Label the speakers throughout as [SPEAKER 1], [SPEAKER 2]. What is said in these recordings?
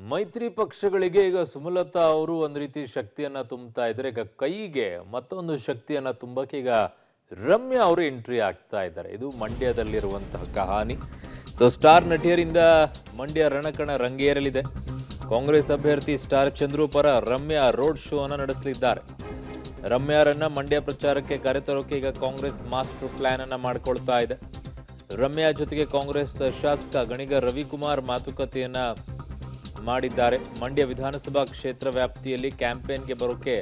[SPEAKER 1] ಮೈತ್ರಿ ಪಕ್ಷಗಳಿಗೆ ಈಗ ಸುಮಲತಾ ಅವರು ಒಂದು ರೀತಿ ಶಕ್ತಿಯನ್ನ ತುಂಬುತ್ತಾ ಇದ್ದಾರೆ. ಈಗ ಕೈಗೆ ಮತ್ತೊಂದು ಶಕ್ತಿಯನ್ನ ತುಂಬಕ್ಕೆ ಈಗ ರಮ್ಯಾ ಅವರು ಎಂಟ್ರಿ ಆಗ್ತಾ ಇದ್ದಾರೆ. ಇದು ಮಂಡ್ಯದಲ್ಲಿರುವಂತಹ ಕಹಾನಿ. ಸೊ ಸ್ಟಾರ್ ನಟಿಯರಿಂದ ಮಂಡ್ಯ ರಣಕಣ ರಂಗೇರಲಿದೆ. ಕಾಂಗ್ರೆಸ್ ಅಭ್ಯರ್ಥಿ ಸ್ಟಾರ್ ಚಂದ್ರು ಪರ ರಮ್ಯಾ ರೋಡ್ ಶೋ ಅನ್ನ ನಡೆಸಲಿದ್ದಾರೆ. ರಮ್ಯಾರನ್ನ ಮಂಡ್ಯ ಪ್ರಚಾರಕ್ಕೆ ಕರೆತರೋಕೆ ಈಗ ಕಾಂಗ್ರೆಸ್ ಮಾಸ್ಟರ್ ಪ್ಲಾನ್ ಅನ್ನ ಮಾಡಿಕೊಳ್ತಾ ಇದೆ. ರಮ್ಯಾ ಜೊತೆಗೆ ಕಾಂಗ್ರೆಸ್ ಶಾಸಕ ಗಣಿಗ ರವಿಕುಮಾರ್ ಮಾತುಕತೆಯನ್ನ ಮಾಡಿದ್ದಾರೆ. ಮಂಡ್ಯ ವಿಧಾನಸಭಾ ಕ್ಷೇತ್ರ ವ್ಯಾಪ್ತಿಯಲ್ಲಿ ಕ್ಯಾಂಪೇನ್ಗೆ ಬರೋಕೆ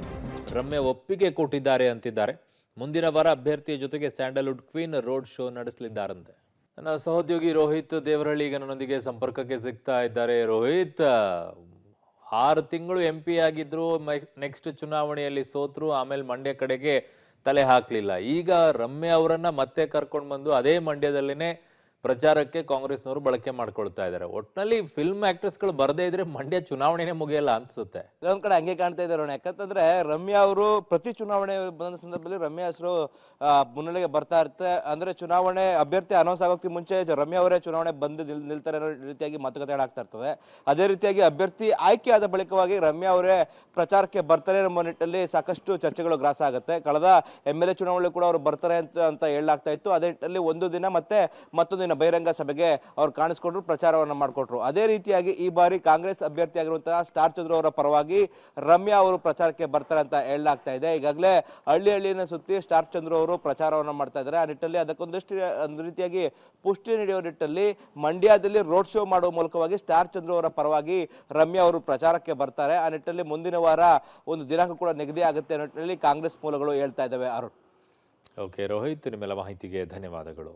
[SPEAKER 1] ರಮ್ಯಾ ಒಪ್ಪಿಗೆ ಕೊಟ್ಟಿದ್ದಾರೆ ಅಂತಿದ್ದಾರೆ. ಮುಂದಿನ ವಾರ ಅಭ್ಯರ್ಥಿಯ ಜೊತೆಗೆ ಸ್ಯಾಂಡಲ್ವುಡ್ ಕ್ವೀನ್ ರೋಡ್ ಶೋ ನಡೆಸಲಿದ್ದಾರಂತೆ. ನನ್ನ ಸಹೋದ್ಯೋಗಿ ರೋಹಿತ್ ದೇವರಹಳ್ಳಿ ಈಗ ನನ್ನೊಂದಿಗೆ ಸಂಪರ್ಕಕ್ಕೆ ಸಿಗ್ತಾ ಇದ್ದಾರೆ. ರೋಹಿತ್, 6 ತಿಂಗಳು MP ಆಗಿದ್ರು, ನೆಕ್ಸ್ಟ್ ಚುನಾವಣೆಯಲ್ಲಿ ಸೋತ್ರು, ಆಮೇಲೆ ಮಂಡ್ಯ ಕಡೆಗೆ ತಲೆ ಹಾಕ್ಲಿಲ್ಲ. ಈಗ ರಮ್ಯಾ ಅವರನ್ನ ಮತ್ತೆ ಕರ್ಕೊಂಡು ಬಂದು ಅದೇ ಮಂಡ್ಯದಲ್ಲಿನೇ ಪ್ರಚಾರಕ್ಕೆ ಕಾಂಗ್ರೆಸ್ನವರು ಬಳಕೆ ಮಾಡ್ಕೊಳ್ತಾ ಇದ್ದಾರೆ. ಒಟ್ನಲ್ಲಿ ಫಿಲ್ಮ್ ಆಕ್ಟರ್ಸ್ಗಳು ಬರದೇ ಇದ್ರೆ ಮಂಡ್ಯ ಚುನಾವಣೆನೇ ಮುಗಿಯಲ್ಲ ಅನ್ಸುತ್ತೆ.
[SPEAKER 2] ಕೆಲವೊಂದ್ ಕಡೆ ಹಂಗೆ ಕಾಣ್ತಾ ಇದ್ದಾರೆ ಅಣ್ಣ. ಯಾಕಂತಂದ್ರೆ ರಮ್ಯಾ ಅವರು ಪ್ರತಿ ಚುನಾವಣೆ ಬಂದ ಸಂದರ್ಭದಲ್ಲಿ ರಮ್ಯಾ ಹೆಸರು ಮುನ್ನೆಲೆಗೆ ಬರ್ತಾ ಇರುತ್ತೆ. ಅಂದ್ರೆ ಚುನಾವಣೆ ಅಭ್ಯರ್ಥಿ ಅನೌನ್ಸ್ ಆಗೋಕ್ಕೆ ಮುಂಚೆ ರಮ್ಯಾ ಅವರೇ ಚುನಾವಣೆ ಬಂದು ನಿಲ್ತಾರೆ ಅನ್ನೋ ರೀತಿಯಾಗಿ ಮಾತುಕತೆಗಳಾಗ್ತಾ ಇರ್ತದೆ. ಅದೇ ರೀತಿಯಾಗಿ ಅಭ್ಯರ್ಥಿ ಆಯ್ಕೆಯಾದ ಬಳಿಕವಾಗಿ ರಮ್ಯಾ ಅವರೇ ಪ್ರಚಾರಕ್ಕೆ ಬರ್ತಾರೆ ಎಂಬ ನಿಟ್ಟಿನಲ್ಲಿ ಸಾಕಷ್ಟು ಚರ್ಚೆಗಳು ಗ್ರಾಸ ಆಗುತ್ತೆ. ಕಳೆದ MLA ಚುನಾವಣೆ ಕೂಡ ಅವರು ಬರ್ತಾರೆ ಅಂತ ಹೇಳಲಾಗ್ತಾ ಇತ್ತು. ಅದೇ ನಿಟ್ಟಿನಲ್ಲಿ ಒಂದು ದಿನ ಮತ್ತೆ ಮತ್ತೊಂದು ದಿನ ಬಹಿರಂಗ ಸಭೆಗೆ ಅವ್ರು ಕಾಣಿಸ್ಕೊಂಡ್ರು, ಪ್ರಚಾರವನ್ನು ಮಾಡಿಕೊಟ್ರು. ಅದೇ ರೀತಿಯಾಗಿ ಈ ಬಾರಿ ಕಾಂಗ್ರೆಸ್ ಅಭ್ಯರ್ಥಿಯಾಗಿರುವಂತಹ ಸ್ಟಾರ್ ಚಂದ್ರು ಅವರ ಪರವಾಗಿ ರಮ್ಯಾ ಅವರು ಪ್ರಚಾರಕ್ಕೆ ಬರ್ತಾರೆ ಅಂತ ಹೇಳಲಾಗ್ತಾ ಇದೆ. ಈಗಾಗಲೇ ಹಳ್ಳಿನ ಸುತ್ತಿ ಸ್ಟಾರ್ ಚಂದ್ರು ಅವರು ಪ್ರಚಾರವನ್ನು ಮಾಡ್ತಾ ಇದ್ದಾರೆ. ಆ ನಿಟ್ಟಿನಲ್ಲಿ ಅದಕ್ಕೊಂದಷ್ಟು ಒಂದು ರೀತಿಯಾಗಿ ಪುಷ್ಟಿ ನೀಡುವ ನಿಟ್ಟಿನಲ್ಲಿ ಮಂಡ್ಯದಲ್ಲಿ ರೋಡ್ ಶೋ ಮಾಡುವ ಮೂಲಕವಾಗಿ ಸ್ಟಾರ್ ಚಂದ್ರು ಅವರ ಪರವಾಗಿ ರಮ್ಯಾ ಅವರು ಪ್ರಚಾರಕ್ಕೆ ಬರ್ತಾರೆ. ಆ ನಿಟ್ಟಿನಲ್ಲಿ ಮುಂದಿನ ವಾರ ಒಂದು ದಿನಾಂಕ ಕೂಡ ನಿಗದಿ ಆಗುತ್ತೆ ಅನ್ನೋ ನಿಟ್ಟಿನಲ್ಲಿ ಕಾಂಗ್ರೆಸ್ ಮೂಲಗಳು ಹೇಳ್ತಾ ಇದ್ದಾವೆ. ಅರುಣ್.
[SPEAKER 1] ಓಕೆ ರೋಹಿತ್, ನಿಮ್ಮೆಲ್ಲ ಮಾಹಿತಿಗೆ ಧನ್ಯವಾದಗಳು.